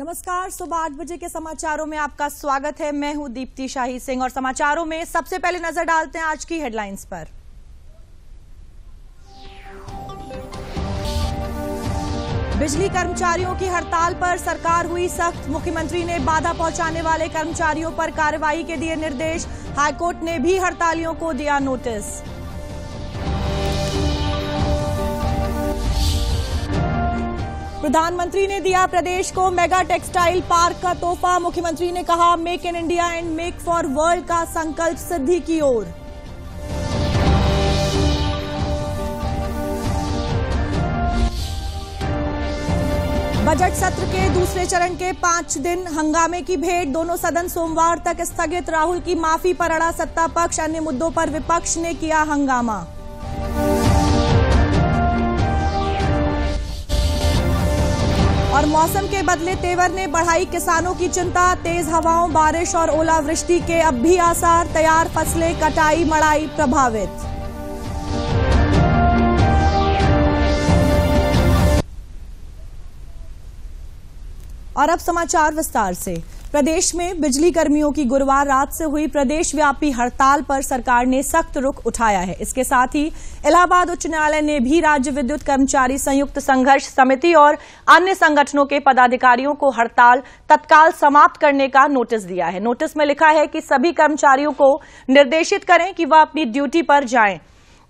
नमस्कार, सुबह 8 बजे के समाचारों में आपका स्वागत है। मैं हूं दीप्ति शाही सिंह और समाचारों में सबसे पहले नजर डालते हैं आज की हेडलाइंस पर। बिजली कर्मचारियों की हड़ताल पर सरकार हुई सख्त। मुख्यमंत्री ने बाधा पहुंचाने वाले कर्मचारियों पर कार्रवाई के दिए निर्देश। हाईकोर्ट ने भी हड़तालियों को दिया नोटिस। प्रधानमंत्री ने दिया प्रदेश को मेगा टेक्सटाइल पार्क का तोहफा। मुख्यमंत्री ने कहा, make in India and make for world का संकल्प सिद्धि की ओर। बजट सत्र के दूसरे चरण के 5 दिन हंगामे की भेंट। दोनों सदन सोमवार तक स्थगित। राहुल की माफी पर अड़ा सत्ता पक्ष, अन्य मुद्दों पर विपक्ष ने किया हंगामा। और मौसम के बदले तेवर ने बढ़ाई किसानों की चिंता। तेज हवाओं, बारिश और ओलावृष्टि के अब भी आसार। तैयार फसलें कटाई मड़ाई प्रभावित। और अब समाचार विस्तार से। प्रदेश में बिजली कर्मियों की गुरुवार रात से हुई प्रदेश व्यापी हड़ताल पर सरकार ने सख्त रुख उठाया है। इसके साथ ही इलाहाबाद उच्च न्यायालय ने भी राज्य विद्युत कर्मचारी संयुक्त संघर्ष समिति और अन्य संगठनों के पदाधिकारियों को हड़ताल तत्काल समाप्त करने का नोटिस दिया है। नोटिस में लिखा है कि सभी कर्मचारियों को निर्देशित करें कि वह अपनी ड्यूटी पर जाएं।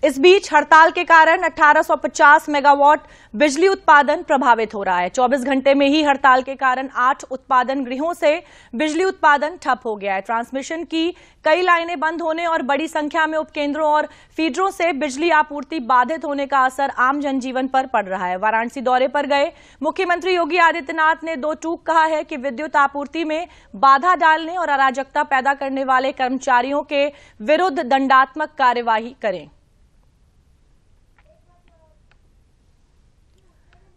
इस बीच हड़ताल के कारण 1850 मेगावाट बिजली उत्पादन प्रभावित हो रहा है। 24 घंटे में ही हड़ताल के कारण 8 उत्पादन गृहों से बिजली उत्पादन ठप हो गया है। ट्रांसमिशन की कई लाइनें बंद होने और बड़ी संख्या में उपकेंद्रों और फीडरों से बिजली आपूर्ति बाधित होने का असर आम जनजीवन पर पड़ रहा है। वाराणसी दौरे पर गए मुख्यमंत्री योगी आदित्यनाथ ने दो टूक कहा है कि विद्युत आपूर्ति में बाधा डालने और अराजकता पैदा करने वाले कर्मचारियों के विरुद्ध दंडात्मक कार्यवाही करें।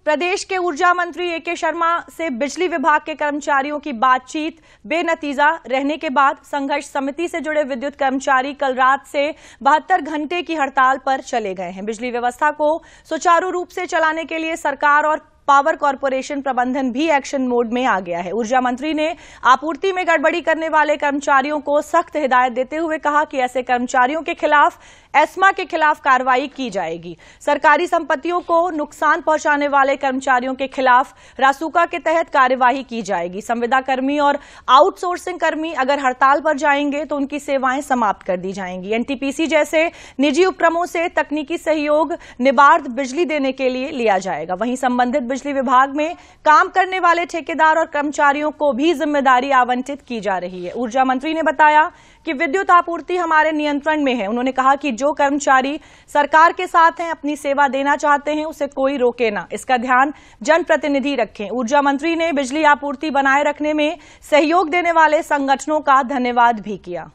प्रदेश के ऊर्जा मंत्री ए.के. शर्मा से बिजली विभाग के कर्मचारियों की बातचीत बेनतीजा रहने के बाद संघर्ष समिति से जुड़े विद्युत कर्मचारी कल रात से 72 घंटे की हड़ताल पर चले गए हैं। बिजली व्यवस्था को सुचारू रूप से चलाने के लिए सरकार और पावर कॉर्पोरेशन प्रबंधन भी एक्शन मोड में आ गया है। ऊर्जा मंत्री ने आपूर्ति में गड़बड़ी करने वाले कर्मचारियों को सख्त हिदायत देते हुए कहा कि ऐसे कर्मचारियों के खिलाफ एस्मा के खिलाफ कार्रवाई की जाएगी। सरकारी संपत्तियों को नुकसान पहुंचाने वाले कर्मचारियों के खिलाफ रासुका के तहत कार्यवाही की जाएगी। संविदा कर्मी और आउटसोर्सिंग कर्मी अगर हड़ताल पर जाएंगे तो उनकी सेवाएं समाप्त कर दी जाएंगी। एनटीपीसी जैसे निजी उपक्रमों से तकनीकी सहयोग निबार्द बिजली देने के लिए लिया जाएगा। वहीं संबंधित बिजली विभाग में काम करने वाले ठेकेदार और कर्मचारियों को भी जिम्मेदारी आवंटित की जा रही है। ऊर्जा मंत्री ने बताया कि विद्युत आपूर्ति हमारे नियंत्रण में है। उन्होंने कहा कि जो कर्मचारी सरकार के साथ हैं, अपनी सेवा देना चाहते हैं, उसे कोई रोके ना। इसका ध्यान जनप्रतिनिधि रखें। ऊर्जा मंत्री ने बिजली आपूर्ति बनाए रखने में सहयोग देने वाले संगठनों का धन्यवाद भी किया।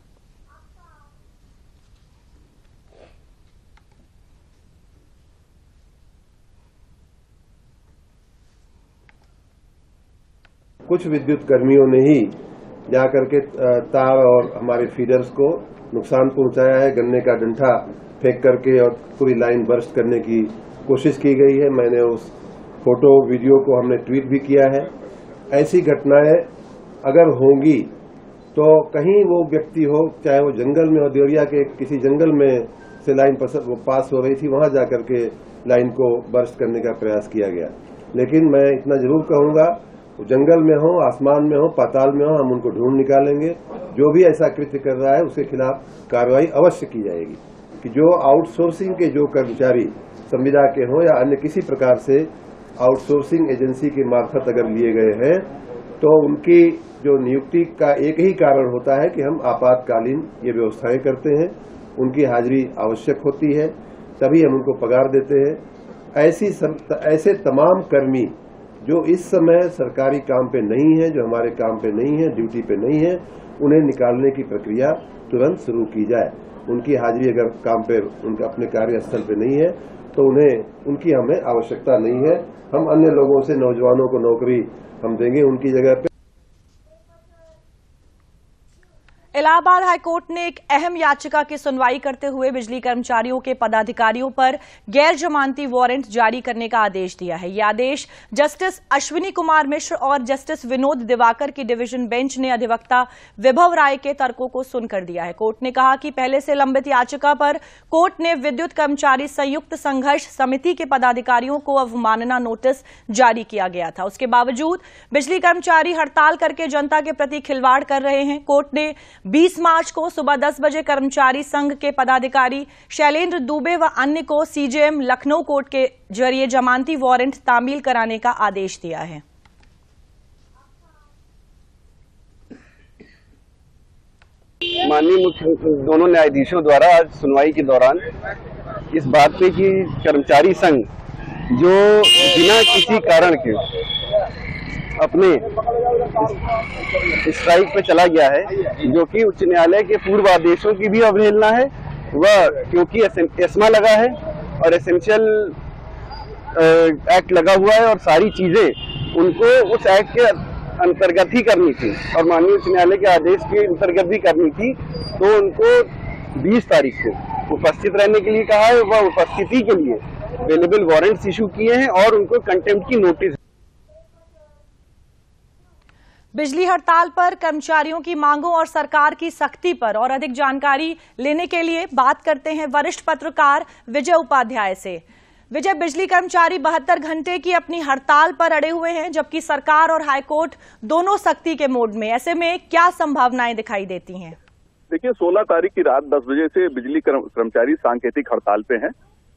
कुछ विद्युत कर्मियों ने ही जाकर के तार और हमारे फीडर्स को नुकसान पहुंचाया है। गन्ने का डंठा फेंक करके और पूरी लाइन बर्स्ट करने की कोशिश की गई है। मैंने उस फोटो वीडियो को हमने ट्वीट भी किया है। ऐसी घटनाएं अगर होंगी तो कहीं वो व्यक्ति हो, चाहे वो जंगल में हो, देवरिया के किसी जंगल में से लाइन पास हो रही थी, वहां जाकर के लाइन को बर्स्ट करने का प्रयास किया गया। लेकिन मैं इतना जरूर कहूंगा, जंगल में हो, आसमान में हो, पाताल में हो, हम उनको ढूंढ निकालेंगे। जो भी ऐसा कृत्य कर रहा है उसके खिलाफ कार्रवाई अवश्य की जाएगी। कि जो आउटसोर्सिंग के जो कर्मचारी संविदा के हों या अन्य किसी प्रकार से आउटसोर्सिंग एजेंसी के मार्फत अगर लिए गए हैं तो उनकी जो नियुक्ति का एक ही कारण होता है कि हम आपातकालीन ये व्यवस्थाएं करते हैं। उनकी हाजिरी आवश्यक होती है, तभी हम उनको पगार देते हैं। ऐसे तमाम कर्मी जो इस समय सरकारी काम पे नहीं है, जो हमारे काम पे नहीं है, ड्यूटी पे नहीं है, उन्हें निकालने की प्रक्रिया तुरंत शुरू की जाए। उनकी हाजिरी अगर काम पे, उनका अपने कार्यस्थल पे नहीं है तो उनकी हमें आवश्यकता नहीं है। हम अन्य लोगों से, नौजवानों को नौकरी हम देंगे उनकी जगह पे। इलाहाबाद हाईकोर्ट ने एक अहम याचिका की सुनवाई करते हुए बिजली कर्मचारियों के पदाधिकारियों पर गैर जमानती वारंट जारी करने का आदेश दिया है। यह आदेश जस्टिस अश्विनी कुमार मिश्र और जस्टिस विनोद दिवाकर की डिवीजन बेंच ने अधिवक्ता विभव राय के तर्कों को सुनकर दिया है। कोर्ट ने कहा कि पहले से लंबित याचिका पर कोर्ट ने विद्युत कर्मचारी संयुक्त संघर्ष समिति के पदाधिकारियों को अवमानना नोटिस जारी किया गया था। उसके बावजूद बिजली कर्मचारी हड़ताल करके जनता के प्रति खिलवाड़ कर रहे हैं। कोर्ट ने 20 मार्च को सुबह 10 बजे कर्मचारी संघ के पदाधिकारी शैलेंद्र दुबे व अन्य को सीजेएम लखनऊ कोर्ट के जरिए जमानती वारंट तामील कराने का आदेश दिया है। माननीय मुख्य दोनों न्यायाधीशों द्वारा आज सुनवाई के दौरान इस बात पे कि कर्मचारी संघ जो बिना किसी कारण के अपने स्ट्राइक पे चला गया है, जो कि उच्च न्यायालय के पूर्व आदेशों की भी अवहेलना है, वह क्योंकि एस्मा लगा है और एसेंशियल एक्ट लगा हुआ है और सारी चीजें उनको उस एक्ट के अंतर्गत ही करनी थी और माननीय उच्च न्यायालय के आदेश के अंतर्गत ही करनी थी, तो उनको 20 तारीख को उपस्थित रहने के लिए कहा है। वह उपस्थिति के लिए अवेलेबल वारंट्स इशू किए हैं और उनको कंटेम्प्ट की नोटिस। बिजली हड़ताल पर कर्मचारियों की मांगों और सरकार की सख्ती पर और अधिक जानकारी लेने के लिए बात करते हैं वरिष्ठ पत्रकार विजय उपाध्याय से। विजय, बिजली कर्मचारी 72 घंटे की अपनी हड़ताल पर अड़े हुए हैं, जबकि सरकार और हाईकोर्ट दोनों सख्ती के मोड में। ऐसे में क्या संभावनाएं दिखाई देती हैं? देखिए, 16 तारीख की रात 10 बजे से बिजली कर्मचारी सांकेतिक हड़ताल पे हैं।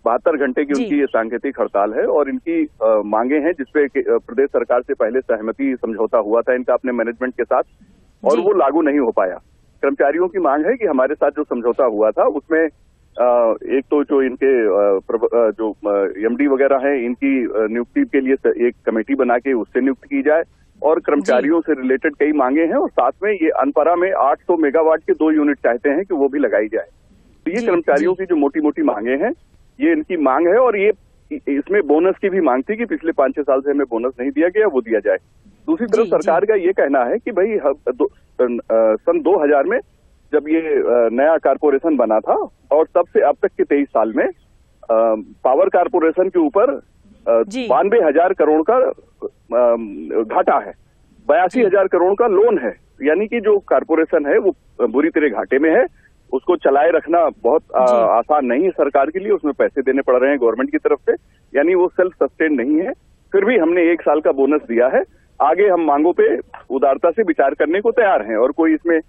72 घंटे की उनकी ये सांकेतिक हड़ताल है और इनकी मांगे हैं जिसपे प्रदेश सरकार से पहले सहमति समझौता हुआ था इनका अपने मैनेजमेंट के साथ, और वो लागू नहीं हो पाया। कर्मचारियों की मांग है कि हमारे साथ जो समझौता हुआ था उसमें एक तो जो इनके जो एमडी वगैरह हैं, इनकी नियुक्ति के लिए एक कमेटी बना के उससे नियुक्त की जाए, और कर्मचारियों से रिलेटेड कई मांगे हैं, और साथ में ये अनपरा में 800 मेगावाट के 2 यूनिट चाहते हैं कि वो भी लगाई जाए। तो ये कर्मचारियों की जो मोटी मोटी मांगे हैं, ये इनकी मांग है। और ये इसमें बोनस की भी मांग थी कि पिछले 5-6 साल से हमें बोनस नहीं दिया गया, वो दिया जाए। दूसरी तरफ सरकार का ये कहना है कि भाई सन 2000 में जब ये नया कारपोरेशन बना था और तब से अब तक के 23 साल में पावर कारपोरेशन के ऊपर 92,000 करोड़ का घाटा है, 82,000 करोड़ का लोन है। यानी कि जो कारपोरेशन है वो बुरी तरह घाटे में है। उसको चलाए रखना बहुत आसान नहीं है सरकार के लिए, उसमें पैसे देने पड़ रहे हैं गवर्नमेंट की तरफ से, यानी वो सेल्फ सस्टेन नहीं है। फिर भी हमने 1 साल का बोनस दिया है। आगे हम मांगों पे उदारता से विचार करने को तैयार हैं, और कोई इसमें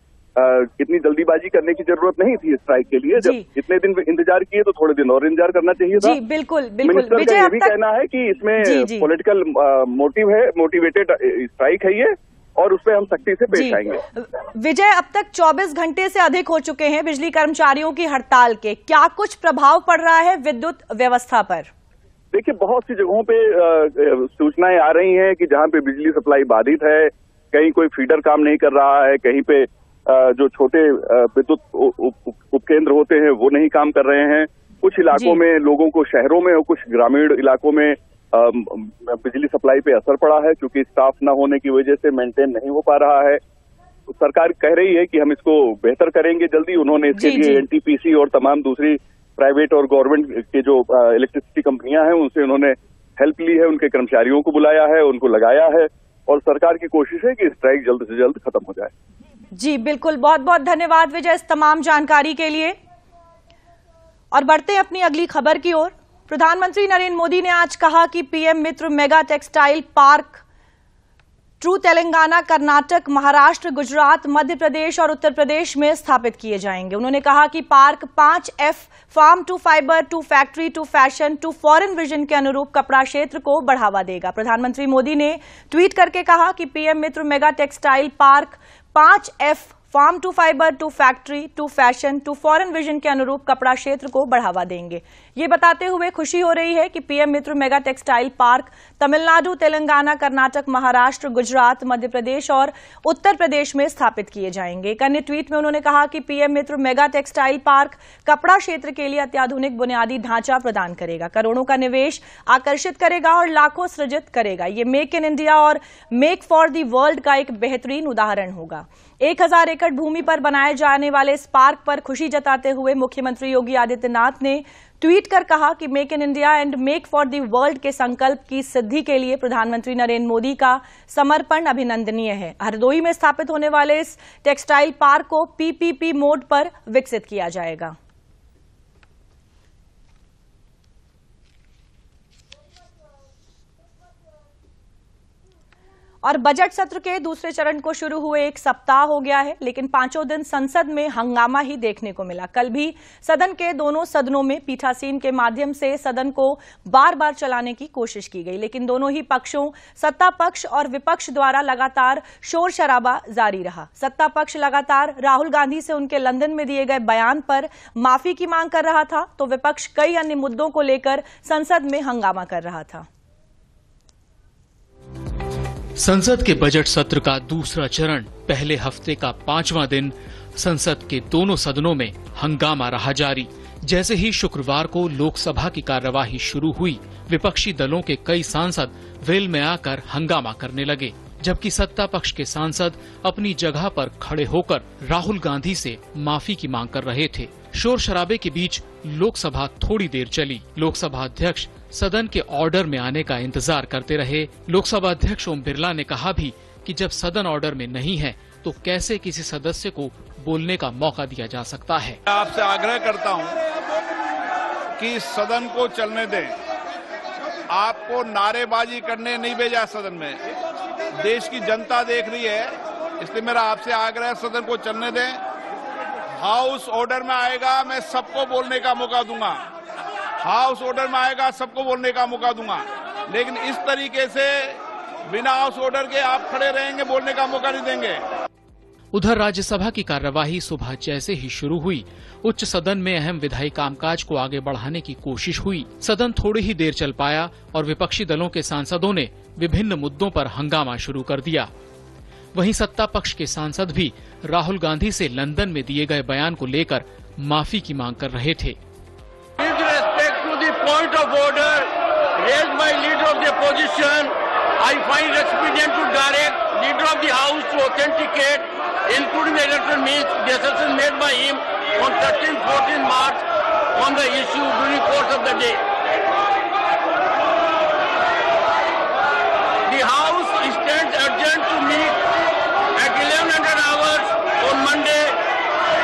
इतनी जल्दीबाजी करने की जरूरत नहीं थी स्ट्राइक के लिए। जब इतने दिन इंतजार किए तो थोड़े दिन और इंतजार करना चाहिए था। जी बिल्कुल बिल्कुल। मिनिस्टर का ये भी कहना है कि इसमें पॉलिटिकल मोटिव है, मोटिवेटेड स्ट्राइक है ये, और उस पर हम सख्ती से पेश आएंगे। विजय, अब तक 24 घंटे से अधिक हो चुके हैं बिजली कर्मचारियों की हड़ताल के, क्या कुछ प्रभाव पड़ रहा है विद्युत व्यवस्था पर? देखिए, बहुत सी जगहों पे सूचनाएं आ रही हैं कि जहां पे बिजली सप्लाई बाधित है, कहीं कोई फीडर काम नहीं कर रहा है, कहीं पे जो छोटे विद्युत उपकेंद्र होते हैं वो नहीं काम कर रहे हैं। कुछ इलाकों में लोगों को शहरों में और कुछ ग्रामीण इलाकों में बिजली सप्लाई पे असर पड़ा है, क्योंकि स्टाफ न होने की वजह से मेंटेन नहीं हो पा रहा है। तो सरकार कह रही है कि हम इसको बेहतर करेंगे जल्दी। उन्होंने इसके लिए एनटीपीसी और तमाम दूसरी प्राइवेट और गवर्नमेंट के जो इलेक्ट्रिसिटी कंपनियां हैं उनसे उन्होंने हेल्प ली है, उनके कर्मचारियों को बुलाया है, उनको लगाया है, और सरकार की कोशिश है कि स्ट्राइक जल्द से जल्द खत्म हो जाए। जी बिल्कुल, बहुत बहुत धन्यवाद विजय इस तमाम जानकारी के लिए। और बढ़ते हैं अपनी अगली खबर की ओर। प्रधानमंत्री नरेंद्र मोदी ने आज कहा कि PM Mitra mega textile park ट्रू तेलंगाना, कर्नाटक, महाराष्ट्र, गुजरात, मध्य प्रदेश और उत्तर प्रदेश में स्थापित किए जाएंगे। उन्होंने कहा कि park 5F farm to fibre to factory to fashion to foreign vision के अनुरूप कपड़ा क्षेत्र को बढ़ावा देगा। प्रधानमंत्री मोदी ने ट्वीट करके कहा कि PM Mitra mega textile park 5F farm to fibre to factory to fashion to foreign vision के अनुरूप कपड़ा क्षेत्र को बढ़ावा देंगे। ये बताते हुए खुशी हो रही है कि PM Mitra mega textile park Tamil Nadu, Telangana, Karnataka, Maharashtra, Gujarat, Madhya Pradesh और उत्तर प्रदेश में स्थापित किए जाएंगे। एक अन्य ट्वीट में उन्होंने कहा कि PM Mitra mega textile park कपड़ा क्षेत्र के लिए अत्याधुनिक बुनियादी ढांचा प्रदान करेगा, करोड़ों का निवेश आकर्षित करेगा और लाखों सृजित करेगा। ये मेक इन इंडिया और मेक फॉर दी वर्ल्ड का एक बेहतरीन उदाहरण होगा। 1000 एकड़ निकट भूमि पर बनाए जाने वाले इस पार्क पर खुशी जताते हुए मुख्यमंत्री योगी आदित्यनाथ ने ट्वीट कर कहा कि make in India and make for the world के संकल्प की सिद्धि के लिए प्रधानमंत्री नरेंद्र मोदी का समर्पण अभिनंदनीय है। हरदोई में स्थापित होने वाले इस टेक्सटाइल पार्क को पीपीपी मोड पर विकसित किया जाएगा। और बजट सत्र के दूसरे चरण को शुरू हुए 1 सप्ताह हो गया है, लेकिन पांचों दिन संसद में हंगामा ही देखने को मिला। कल भी सदन के दोनों सदनों में पीठासीन के माध्यम से सदन को बार बार चलाने की कोशिश की गई, लेकिन दोनों ही पक्षों सत्ता पक्ष और विपक्ष द्वारा लगातार शोर शराबा जारी रहा। सत्ता पक्ष लगातार राहुल गांधी से उनके लंदन में दिए गए बयान पर माफी की मांग कर रहा था, तो विपक्ष कई अन्य मुद्दों को लेकर संसद में हंगामा कर रहा था। संसद के बजट सत्र का दूसरा चरण पहले हफ्ते का 5वां दिन संसद के दोनों सदनों में हंगामा रहा जारी। जैसे ही शुक्रवार को लोकसभा की कार्यवाही शुरू हुई, विपक्षी दलों के कई सांसद वेल में आकर हंगामा करने लगे, जबकि सत्ता पक्ष के सांसद अपनी जगह पर खड़े होकर राहुल गांधी से माफी की मांग कर रहे थे। शोर शराबे के बीच लोकसभा थोड़ी देर चली। लोकसभा अध्यक्ष सदन के ऑर्डर में आने का इंतजार करते रहे। लोकसभा अध्यक्ष ओम बिरला ने कहा भी कि जब सदन ऑर्डर में नहीं है तो कैसे किसी सदस्य को बोलने का मौका दिया जा सकता है। आपसे आग्रह करता हूं कि सदन को चलने दें। आपको नारेबाजी करने नहीं भेजा सदन में, देश की जनता देख रही है, इसलिए मेरा आपसे आग्रह है सदन को चलने दें। हाउस ऑर्डर में आएगा, मैं सबको बोलने का मौका दूंगा। हाउस ऑर्डर में आएगा, सबको बोलने का मौका दूंगा, लेकिन इस तरीके से बिना हाउस ऑर्डर के आप खड़े रहेंगे, बोलने का मौका नहीं देंगे। उधर राज्यसभा की कार्यवाही सुबह जैसे ही शुरू हुई, उच्च सदन में अहम विधायी कामकाज को आगे बढ़ाने की कोशिश हुई। सदन थोड़ी ही देर चल पाया और विपक्षी दलों के सांसदों ने विभिन्न मुद्दों पर हंगामा शुरू कर दिया। वहीं सत्ता पक्ष के सांसद भी राहुल गांधी से लंदन में दिए गए बयान को लेकर माफी की मांग कर रहे थे। Point of order raised by leader of the opposition, I find expedient to direct leader of the house to authenticate, including the electoral means, the assertion made by him on 13-14 March on the issue during course of the day. The house stands adjourned to meet at 1100 hours on Monday,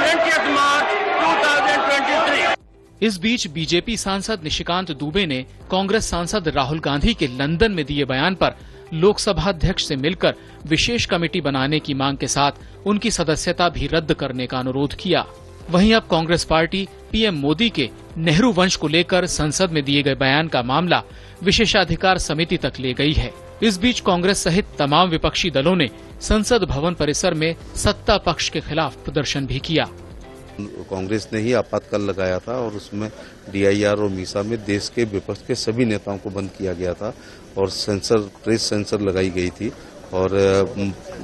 20th March 2023. इस बीच BJP सांसद निशिकांत दुबे ने कांग्रेस सांसद राहुल गांधी के London में दिए बयान पर लोकसभा अध्यक्ष से मिलकर विशेष कमेटी बनाने की मांग के साथ उनकी सदस्यता भी रद्द करने का अनुरोध किया। वहीं अब कांग्रेस पार्टी पीएम मोदी के नेहरू वंश को लेकर संसद में दिए गए बयान का मामला विशेषाधिकार समिति तक ले गई है। इस बीच कांग्रेस सहित तमाम विपक्षी दलों ने संसद भवन परिसर में सत्ता पक्ष के खिलाफ प्रदर्शन भी किया। कांग्रेस ने ही आपातकाल लगाया था और उसमें डीआईआर और मीसा में देश के विपक्ष के सभी नेताओं को बंद किया गया था और प्रेस सेंसर लगाई गई थी और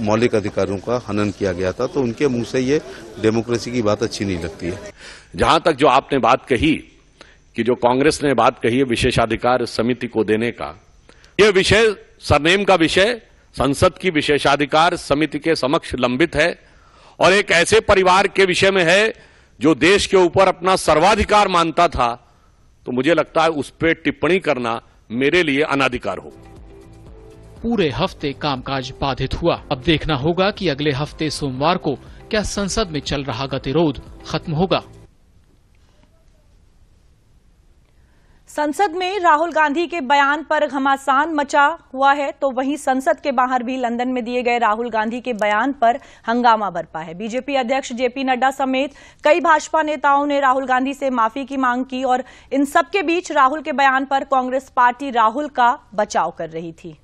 मौलिक अधिकारों का हनन किया गया था। तो उनके मुंह से ये डेमोक्रेसी की बात अच्छी नहीं लगती है। जहां तक जो आपने बात कही कि जो कांग्रेस ने बात कही है विशेषाधिकार समिति को देने का, यह विषय सरनेम का विषय संसद की विशेषाधिकार समिति के समक्ष लंबित है और एक ऐसे परिवार के विषय में है जो देश के ऊपर अपना सर्वाधिकार मानता था, तो मुझे लगता है उस पर टिप्पणी करना मेरे लिए अनाधिकार हो। पूरे हफ्ते कामकाज बाधित हुआ। अब देखना होगा कि अगले हफ्ते सोमवार को क्या संसद में चल रहा गतिरोध खत्म होगा। संसद में राहुल गांधी के बयान पर घमासान मचा हुआ है, तो वहीं संसद के बाहर भी लंदन में दिए गए राहुल गांधी के बयान पर हंगामा बरपा है। बीजेपी अध्यक्ष जेपी नड्डा समेत कई भाजपा नेताओं ने राहुल गांधी से माफी की मांग की और इन सबके बीच राहुल के बयान पर कांग्रेस पार्टी राहुल का बचाव कर रही थी।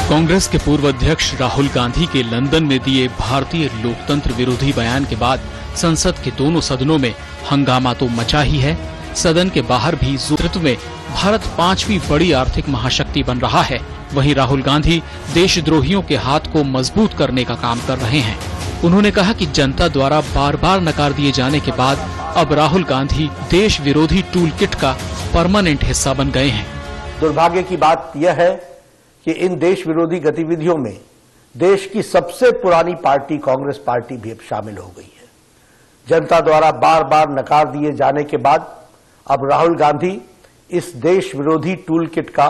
कांग्रेस के पूर्व अध्यक्ष राहुल गांधी के लंदन में दिए भारतीय लोकतंत्र विरोधी बयान के बाद संसद के दोनों सदनों में हंगामा तो मचा ही है। सदन के बाहर भी नेतृत्व में भारत 5वीं बड़ी आर्थिक महाशक्ति बन रहा है। वहीं राहुल गांधी देशद्रोहियों के हाथ को मजबूत करने का काम कर रहे हैं। उन्होंने कहा कि जनता द्वारा बार बार नकार दिए जाने के बाद अब राहुल गांधी देश विरोधी टूल किट का परमानेंट हिस्सा बन गए हैं। दुर्भाग्य की बात यह है कि इन देश विरोधी गतिविधियों में देश की सबसे पुरानी पार्टी कांग्रेस पार्टी भी अब शामिल हो गई है। जनता द्वारा बार बार नकार दिए जाने के बाद अब राहुल गांधी इस देश विरोधी टूल किट का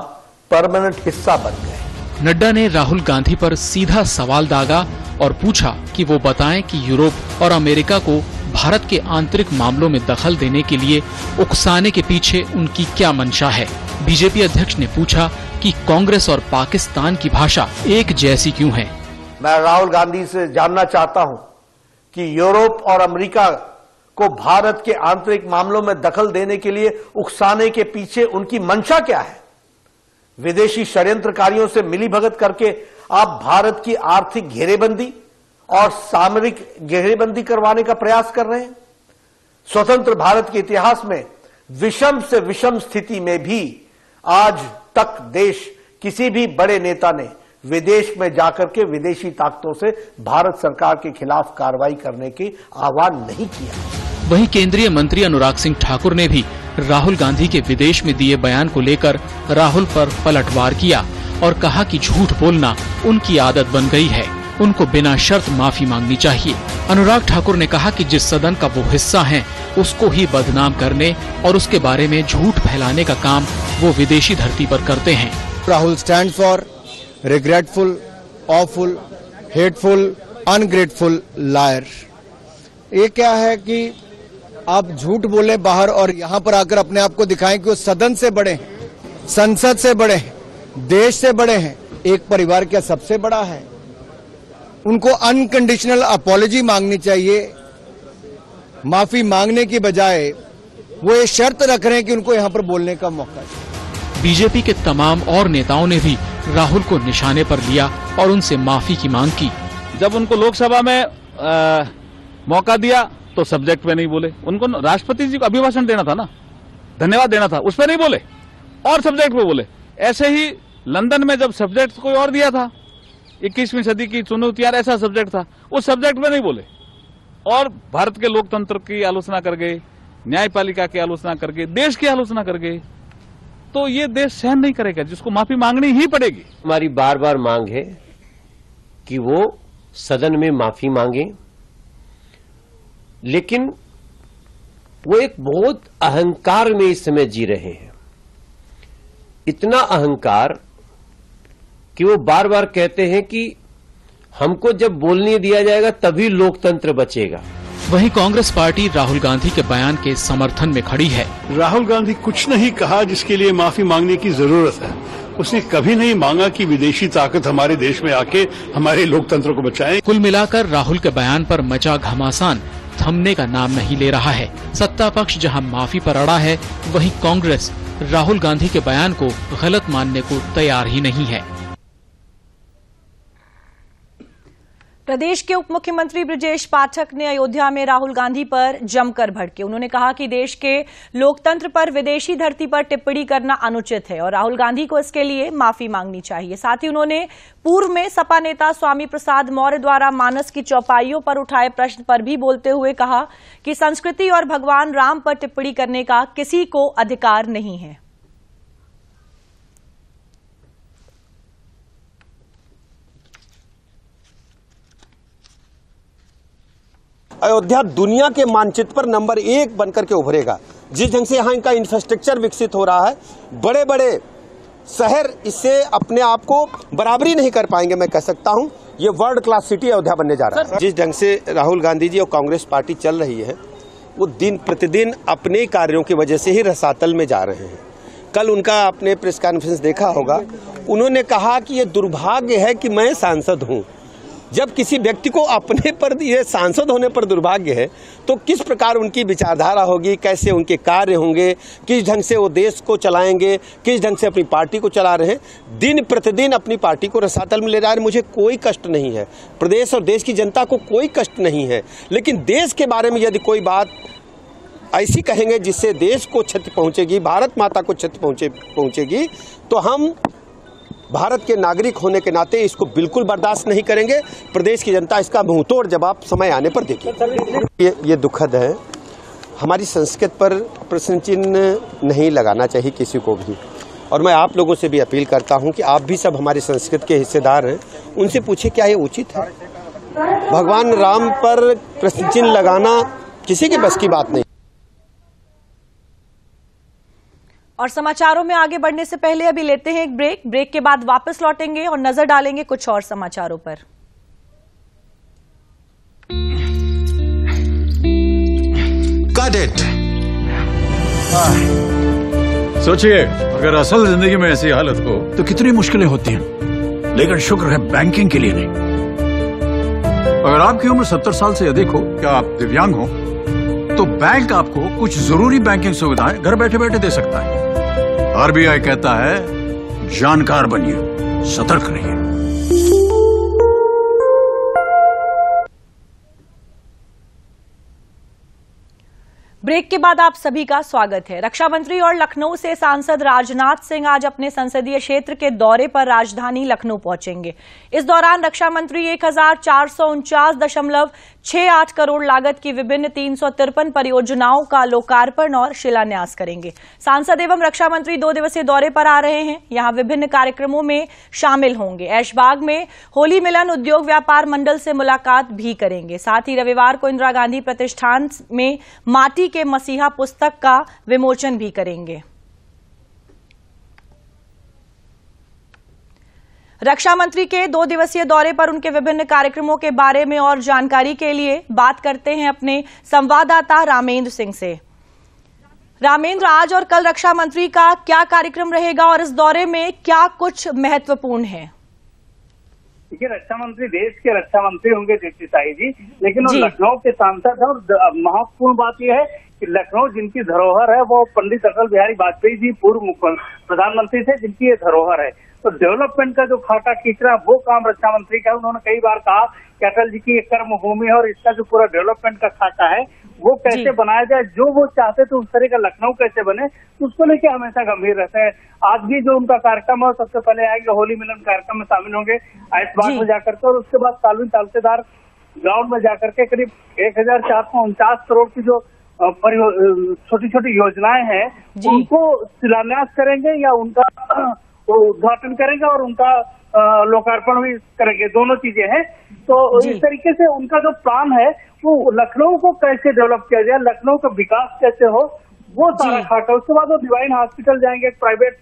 परमानेंट हिस्सा बन गए। नड्डा ने राहुल गांधी पर सीधा सवाल दागा और पूछा कि वो बताएं कि यूरोप और अमेरिका को भारत के आंतरिक मामलों में दखल देने के लिए उकसाने के पीछे उनकी क्या मंशा है। बीजेपी अध्यक्ष ने पूछा कि कांग्रेस और पाकिस्तान की भाषा एक जैसी क्यों है। मैं राहुल गांधी से जानना चाहता हूं कि यूरोप और अमेरिका को भारत के आंतरिक मामलों में दखल देने के लिए उकसाने के पीछे उनकी मंशा क्या है। विदेशी षड्यंत्रकारियों से मिलीभगत करके आप भारत की आर्थिक घेरेबंदी और सामरिक घेरेबंदी करवाने का प्रयास कर रहे हैं। स्वतंत्र भारत के इतिहास में विषम से विषम स्थिति में भी आज तक देश किसी भी बड़े नेता ने विदेश में जाकर के विदेशी ताकतों से भारत सरकार के खिलाफ कार्रवाई करने की आह्वान नहीं किया। वहीं केंद्रीय मंत्री अनुराग सिंह ठाकुर ने भी राहुल गांधी के विदेश में दिए बयान को लेकर राहुल पर पलटवार किया और कहा कि झूठ बोलना उनकी आदत बन गई है, उनको बिना शर्त माफी मांगनी चाहिए। अनुराग ठाकुर ने कहा कि जिस सदन का वो हिस्सा हैं, उसको ही बदनाम करने और उसके बारे में झूठ फैलाने का काम वो विदेशी धरती पर करते हैं। Rahul stand for regretful, awful, hateful, ungrateful liar. ये क्या है कि आप झूठ बोले बाहर और यहाँ पर आकर अपने आप को दिखाएं कि वो सदन से बड़े हैं, संसद से बड़े हैं, देश से बड़े हैं। एक परिवार क्या सबसे बड़ा है? उनको अनकंडीशनल अपॉलॉजी मांगनी चाहिए। माफी मांगने की बजाय वो ये शर्त रख रहे हैं कि उनको यहाँ पर बोलने का मौका है। बीजेपी के तमाम और नेताओं ने भी राहुल को निशाने पर लिया और उनसे माफी की मांग की। जब उनको लोकसभा में मौका दिया तो सब्जेक्ट पे नहीं बोले। उनको राष्ट्रपति जी को अभिभाषण देना था ना, धन्यवाद देना था, उस पर नहीं बोले और सब्जेक्ट पे बोले। ऐसे ही लंदन में जब सब्जेक्ट कोई और दिया था, 21वीं सदी की चुनौतियां ऐसा सब्जेक्ट था, उस सब्जेक्ट पे नहीं बोले और भारत के लोकतंत्र की आलोचना कर गए, न्यायपालिका की आलोचना कर गए, देश की आलोचना कर गए। तो ये देश सहन नहीं करेगा, जिसको माफी मांगनी ही पड़ेगी। हमारी बार बार मांग है कि वो सदन में माफी मांगे, लेकिन वो एक बहुत अहंकार में इस समय जी रहे हैं। इतना अहंकार कि वो बार बार कहते हैं कि हमको जब बोलने दिया जाएगा तभी लोकतंत्र बचेगा। वहीं कांग्रेस पार्टी राहुल गांधी के बयान के समर्थन में खड़ी है। राहुल गांधी कुछ नहीं कहा जिसके लिए माफी मांगने की जरूरत है। उसने कभी नहीं मांगा कि विदेशी ताकत हमारे देश में आके हमारे लोकतंत्र को बचाए। कुल मिलाकर राहुल के बयान पर मचा घमासान थमने का नाम नहीं ले रहा है। सत्ता पक्ष जहां माफी पर अड़ा है, वहीं कांग्रेस राहुल गांधी के बयान को गलत मानने को तैयार ही नहीं है। प्रदेश के उप मुख्यमंत्री ब्रजेश पाठक ने अयोध्या में राहुल गांधी पर जमकर भड़के। उन्होंने कहा कि देश के लोकतंत्र पर विदेशी धरती पर टिप्पणी करना अनुचित है और राहुल गांधी को इसके लिए माफी मांगनी चाहिए। साथ ही उन्होंने पूर्व में सपा नेता स्वामी प्रसाद मौर्य द्वारा मानस की चौपाइयों पर उठाए प्रश्न पर भी बोलते हुए कहा कि संस्कृति और भगवान राम पर टिप्पणी करने का किसी को अधिकार नहीं है। अयोध्या दुनिया के मानचित्र पर नंबर 1 बनकर के उभरेगा। जिस ढंग से यहाँ इनका इंफ्रास्ट्रक्चर विकसित हो रहा है, बड़े बड़े शहर इससे अपने आप को बराबरी नहीं कर पाएंगे। मैं कह सकता हूँ ये वर्ल्ड क्लास सिटी अयोध्या बनने जा रहा है। जिस ढंग से राहुल गांधी जी और कांग्रेस पार्टी चल रही है, वो दिन प्रतिदिन अपने कार्यों की वजह से ही रसातल में जा रहे हैं। कल उनका आपने प्रेस कॉन्फ्रेंस देखा होगा, उन्होंने कहा कि ये दुर्भाग्य है कि मैं सांसद हूँ। जब किसी व्यक्ति को अपने पर ये सांसद होने पर दुर्भाग्य है, तो किस प्रकार उनकी विचारधारा होगी, कैसे उनके कार्य होंगे, किस ढंग से वो देश को चलाएंगे, किस ढंग से अपनी पार्टी को चला रहे हैं। दिन प्रतिदिन अपनी पार्टी को रसातल में ले जा रहे हैं। मुझे कोई कष्ट नहीं है, प्रदेश और देश की जनता को कोई कष्ट नहीं है, लेकिन देश के बारे में यदि कोई बात ऐसी कहेंगे जिससे देश को क्षति पहुंचेगी, भारत माता को क्षति पहुंचेगी, तो हम भारत के नागरिक होने के नाते इसको बिल्कुल बर्दाश्त नहीं करेंगे। प्रदेश की जनता इसका मुंहतोड़ जवाब समय आने पर देगी। ये दुखद है। हमारी संस्कृति पर प्रश्न चिन्ह नहीं लगाना चाहिए किसी को भी। और मैं आप लोगों से भी अपील करता हूं कि आप भी सब हमारी संस्कृति के हिस्सेदार हैं, उनसे पूछिए क्या ये उचित है। भगवान राम पर प्रश्न चिन्ह लगाना किसी के बस की बात नहीं। और समाचारों में आगे बढ़ने से पहले अभी लेते हैं एक ब्रेक। ब्रेक के बाद वापस लौटेंगे और नजर डालेंगे कुछ और समाचारों पर। सोचिए, अगर असल जिंदगी में ऐसी हालत हो तो कितनी मुश्किलें होती हैं, लेकिन शुक्र है बैंकिंग के लिए नहीं। अगर आपकी उम्र 70 साल से अधिक हो, क्या आप दिव्यांग हो, तो बैंक आपको कुछ जरूरी बैंकिंग सुविधाएं घर बैठे बैठे दे सकता है। आरबीआई कहता है, जानकार बनिए, सतर्क रहिए। ब्रेक के बाद आप सभी का स्वागत है। रक्षा मंत्री और लखनऊ से सांसद राजनाथ सिंह आज अपने संसदीय क्षेत्र के दौरे पर राजधानी लखनऊ पहुंचेंगे। इस दौरान रक्षा मंत्री 1449.68 करोड़ लागत की विभिन्न 353 परियोजनाओं का लोकार्पण और शिलान्यास करेंगे। सांसद एवं रक्षा मंत्री 2 दिवसीय दौरे पर आ रहे हैं। यहां विभिन्न कार्यक्रमों में शामिल होंगे। ऐशबाग में होली मिलन उद्योग व्यापार मंडल से मुलाकात भी करेंगे। साथ ही रविवार को इंदिरा गांधी प्रतिष्ठान में माटी के मसीहा पुस्तक का विमोचन भी करेंगे। रक्षा मंत्री के 2 दिवसीय दौरे पर उनके विभिन्न कार्यक्रमों के बारे में और जानकारी के लिए बात करते हैं अपने संवाददाता रामेंद्र सिंह से। रामेंद्र, आज और कल रक्षा मंत्री का क्या कार्यक्रम रहेगा और इस दौरे में क्या कुछ महत्वपूर्ण है? देखिए, रक्षा मंत्री देश के रक्षा मंत्री होंगे दीप्ति साई जी, लेकिन वो लखनऊ के सांसद हैं। और महत्वपूर्ण बात यह है कि लखनऊ जिनकी धरोहर है वो पंडित अटल बिहारी वाजपेयी जी पूर्व प्रधानमंत्री थे, जिनकी ये धरोहर है। तो डेवलपमेंट का जो खाका खींच रहा है वो काम रक्षा मंत्री का। उन्होंने कई बार कहा कि अटल जी की ये कर्म भूमि है और इसका जो पूरा डेवलपमेंट का खाका है वो कैसे बनाया जाए, जो वो चाहते थे उस तरह का लखनऊ कैसे बने, उसको लेके हमेशा गंभीर रहते हैं। आज भी जो उनका कार्यक्रम है सबसे पहले आएगा होली मिलन कार्यक्रम में शामिल होंगे ऐशबाग में जाकर के, और उसके बाद सालवीन तालसेदार ग्राउंड में जाकर के करीब 1449 करोड़ की जो छोटी छोटी योजनाएं हैं उनको शिलान्यास करेंगे या उनका उद्घाटन करेंगे और उनका लोकार्पण भी करेंगे। दोनों चीजें हैं। तो इस तरीके से उनका जो प्लान है वो लखनऊ को कैसे डेवलप किया जाए, लखनऊ का विकास कैसे हो, वो सारा खाका। उसके बाद वो डिवाइन हॉस्पिटल जाएंगे, एक प्राइवेट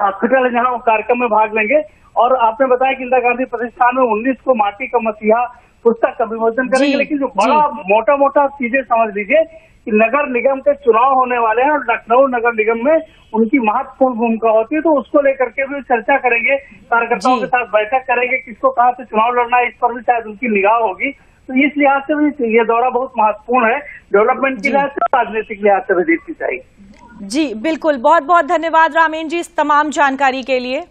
हॉस्पिटल है जहाँ वो कार्यक्रम में भाग लेंगे। और आपने बताया कि इंदिरा गांधी प्रतिष्ठान में 19 को माटी का मसीहा पुस्तक का विमोचन करेंगे। लेकिन जो बड़ा मोटा मोटा चीजें समझ लीजिए कि नगर निगम के चुनाव होने वाले हैं और लखनऊ नगर निगम में उनकी महत्वपूर्ण भूमिका होती है, तो उसको लेकर के भी चर्चा करेंगे, कार्यकर्ताओं के साथ बैठक करेंगे, किसको कहां से चुनाव लड़ना है इस पर भी शायद उनकी निगाह होगी। तो इस लिहाज से भी ये दौरा बहुत महत्वपूर्ण है, डेवलपमेंट के लिहाज से, राजनीतिक लिहाज से भी दीप्ति चाहिए। जी बिल्कुल, बहुत बहुत धन्यवाद रामेंद्र जी इस तमाम जानकारी के लिए।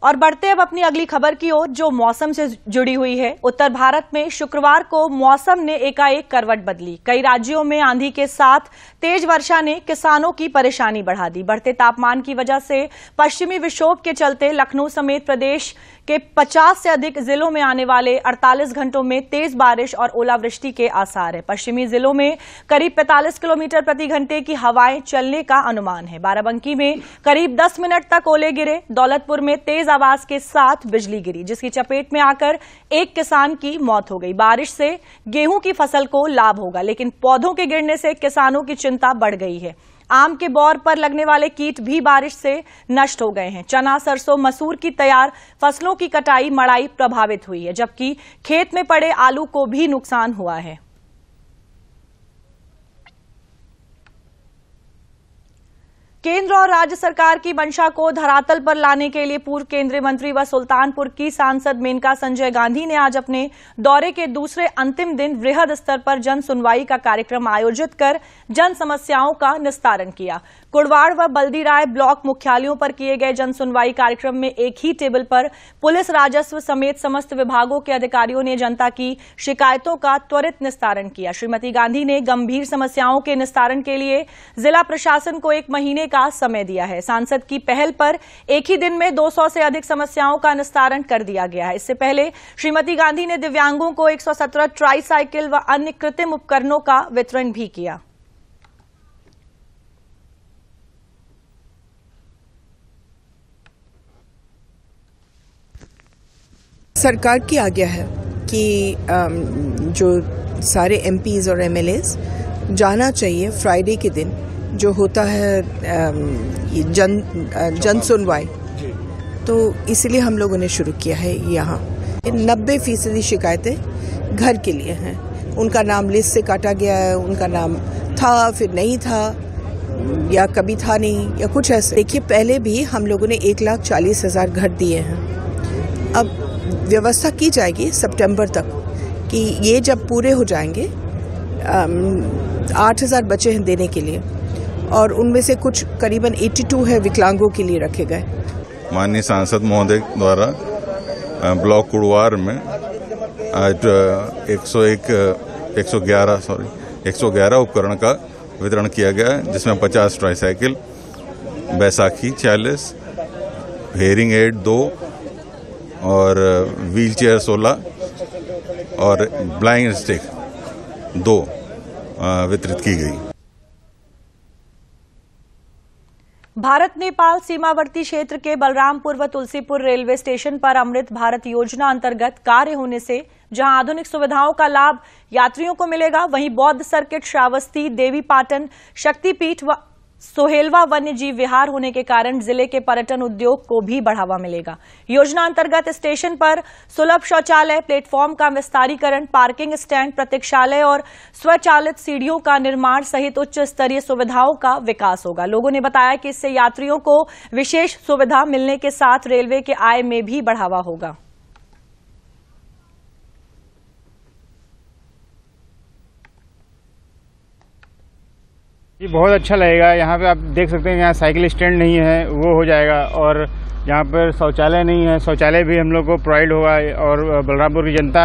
और बढ़ते अब अपनी अगली खबर की ओर जो मौसम से जुड़ी हुई है। उत्तर भारत में शुक्रवार को मौसम ने एकाएक करवट बदली। कई राज्यों में आंधी के साथ तेज वर्षा ने किसानों की परेशानी बढ़ा दी। बढ़ते तापमान की वजह से पश्चिमी विक्षोभ के चलते लखनऊ समेत प्रदेश के 50 से अधिक जिलों में आने वाले 48 घंटों में तेज बारिश और ओलावृष्टि के आसार है। पश्चिमी जिलों में करीब 45 किलोमीटर प्रति घंटे की हवाएं चलने का अनुमान है। बाराबंकी में करीब 10 मिनट तक ओले गिरे। दौलतपुर में तेज आवाज के साथ बिजली गिरी, जिसकी चपेट में आकर एक किसान की मौत हो गई। बारिश से गेहूं की फसल को लाभ होगा, लेकिन पौधों के गिरने से किसानों की चिंता बढ़ गई है। आम के बौर पर लगने वाले कीट भी बारिश से नष्ट हो गए हैं। चना, सरसों, मसूर की तैयार फसलों की कटाई, मड़ाई प्रभावित हुई है, जबकि खेत में पड़े आलू को भी नुकसान हुआ है। केंद्र और राज्य सरकार की मंशा को धरातल पर लाने के लिए पूर्व केंद्रीय मंत्री व सुल्तानपुर की सांसद मेनका संजय गांधी ने आज अपने दौरे के दूसरे अंतिम दिन वृहद स्तर पर जन सुनवाई का कार्यक्रम आयोजित कर जन समस्याओं का निस्तारण किया। कुड़वाड़ व बल्दीराय ब्लॉक मुख्यालयों पर किए गए जन सुनवाई कार्यक्रम में एक ही टेबल पर पुलिस, राजस्व समेत समस्त विभागों के अधिकारियों ने जनता की शिकायतों का त्वरित निस्तारण किया। श्रीमती गांधी ने गंभीर समस्याओं के निस्तारण के लिए जिला प्रशासन को 1 महीने का समय दिया है। सांसद की पहल पर एक ही दिन में 200 से अधिक समस्याओं का निस्तारण कर दिया गया है। इससे पहले श्रीमती गांधी ने दिव्यांगों को 117 ट्राईसाइकिल व अन्य कृत्रिम उपकरणों का वितरण भी किया। सरकार की आज्ञा है कि जो सारे एमपीज और एमएलएज जाना चाहिए फ्राइडे के दिन, जो होता है जन सुनवाई, तो इसलिए हम लोगों ने शुरू किया है। यहाँ 90% शिकायतें घर के लिए हैं। उनका नाम लिस्ट से काटा गया है, उनका नाम था फिर नहीं था या कभी था नहीं या कुछ ऐसे। देखिए, पहले भी हम लोगों ने 1,40,000 घर दिए हैं। अब व्यवस्था की जाएगी सितंबर तक कि ये जब पूरे हो जाएंगे, 8,000 बचे हैं देने के लिए और उनमें से कुछ करीबन 82 है विकलांगों के लिए रखे गए। माननीय सांसद महोदय द्वारा ब्लॉक कुड़वार में आज 111 उपकरण का वितरण किया गया है, जिसमें 50 ट्राईसाइकिल, बैसाखी 40, हेयरिंग एड 2 और व्हील चेयर 16 और ब्लाइंड स्टिक 2 वितरित की गई। भारत नेपाल सीमावर्ती क्षेत्र के बलरामपुर व तुलसीपुर रेलवे स्टेशन पर अमृत भारत योजना अंतर्गत कार्य होने से जहां आधुनिक सुविधाओं का लाभ यात्रियों को मिलेगा, वहीं बौद्ध सर्किट, श्रावस्ती, देवीपाटन शक्तिपीठ व सोहेलवा वन्य जीव विहार होने के कारण जिले के पर्यटन उद्योग को भी बढ़ावा मिलेगा। योजना अंतर्गत स्टेशन पर सुलभ शौचालय, प्लेटफॉर्म का विस्तारीकरण, पार्किंग स्टैंड, प्रतीक्षालय और स्वचालित सीढ़ियों का निर्माण सहित उच्च स्तरीय सुविधाओं का विकास होगा। लोगों ने बताया कि इससे यात्रियों को विशेष सुविधा मिलने के साथ रेलवे के आय में भी बढ़ावा होगा। ये बहुत अच्छा लगेगा। यहाँ पे आप देख सकते हैं, यहाँ साइकिल स्टैंड नहीं है, वो हो जाएगा, और यहाँ पर शौचालय नहीं है, शौचालय भी हम लोग को प्रोवाइड होगा और बलरामपुर की जनता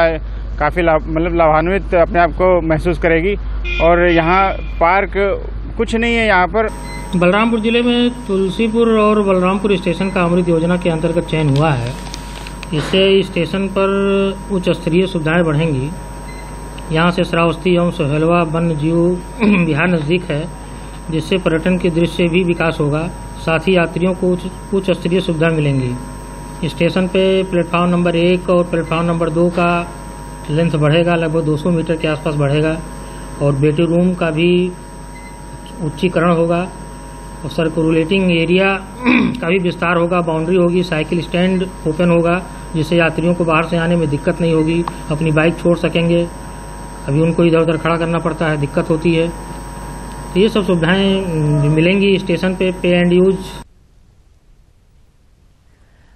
काफ़ी लाभान्वित अपने आप को महसूस करेगी। और यहाँ पार्क कुछ नहीं है। यहाँ पर बलरामपुर जिले में तुलसीपुर और बलरामपुर स्टेशन का अमृत योजना के अंतर्गत चयन हुआ है। इससे स्टेशन पर उच्च स्तरीय सुविधाएँ बढ़ेंगी। यहाँ से श्रावस्ती एवं सोहेलवा वन्य जीव विहार नज़दीक है, जिससे पर्यटन के दृष्टि से भी विकास होगा। साथ ही यात्रियों को उच्च स्तरीय सुविधा मिलेंगी। स्टेशन पे प्लेटफॉर्म नंबर 1 और प्लेटफॉर्म नंबर 2 का लेंथ बढ़ेगा, लगभग 200 मीटर के आसपास बढ़ेगा, और वेटिंग रूम का भी उच्चीकरण होगा और सर्कुलेटिंग एरिया का भी विस्तार होगा, बाउंड्री होगी, साइकिल स्टैंड ओपन होगा, जिससे यात्रियों को बाहर से आने में दिक्कत नहीं होगी, अपनी बाइक छोड़ सकेंगे। अभी उनको इधर उधर खड़ा करना पड़ता है, दिक्कत होती है। तो ये सब सुविधाएं मिलेंगी स्टेशन पे एंड यूज।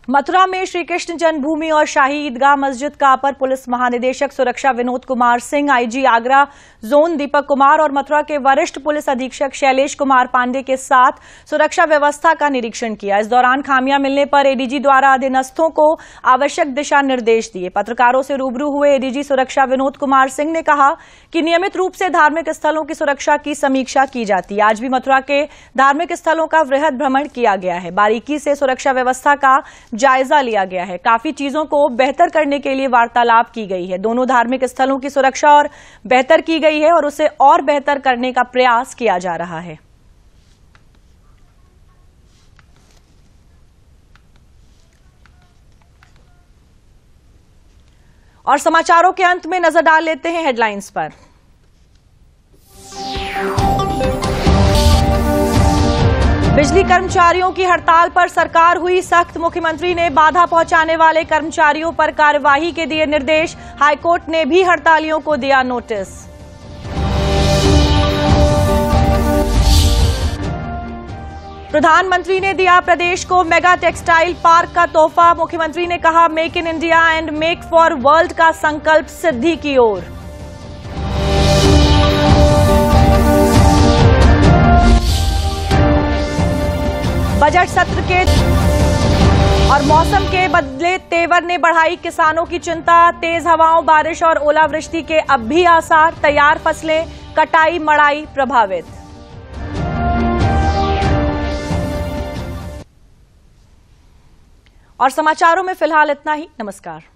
मथुरा में श्री कृष्ण जन्मभूमि और शाही ईदगाह मस्जिद का अपर पुलिस महानिदेशक सुरक्षा विनोद कुमार सिंह, आईजी आगरा जोन दीपक कुमार और मथुरा के वरिष्ठ पुलिस अधीक्षक शैलेश कुमार पांडे के साथ सुरक्षा व्यवस्था का निरीक्षण किया। इस दौरान खामियां मिलने पर एडीजी द्वारा अधीनस्थों को आवश्यक दिशा निर्देश दिए। पत्रकारों से रूबरू हुए एडीजी सुरक्षा विनोद कुमार सिंह ने कहा कि नियमित रूप से धार्मिक स्थलों की सुरक्षा की समीक्षा की जाती है। आज भी मथुरा के धार्मिक स्थलों का वृहद भ्रमण किया गया है। बारीकी से सुरक्षा व्यवस्था का जायजा लिया गया है। काफी चीजों को बेहतर करने के लिए वार्तालाप की गई है। दोनों धार्मिक स्थलों की सुरक्षा और बेहतर की गई है और उसे और बेहतर करने का प्रयास किया जा रहा है। और समाचारों के अंत में नजर डाल लेते हैं हेडलाइंस पर। बिजली कर्मचारियों की हड़ताल पर सरकार हुई सख्त। मुख्यमंत्री ने बाधा पहुंचाने वाले कर्मचारियों पर कार्यवाही के दिए निर्देश। हाईकोर्ट ने भी हड़तालियों को दिया नोटिस। प्रधानमंत्री ने दिया प्रदेश को मेगा टेक्सटाइल पार्क का तोहफा। मुख्यमंत्री ने कहा, make in India and make for world का संकल्प सिद्धि की ओर। बजट सत्र के और मौसम के बदले तेवर ने बढ़ाई किसानों की चिंता। तेज हवाओं, बारिश और ओलावृष्टि के अब भी आसार। तैयार फसलें, कटाई, मड़ाई प्रभावित। और समाचारों में फिलहाल इतना ही। नमस्कार।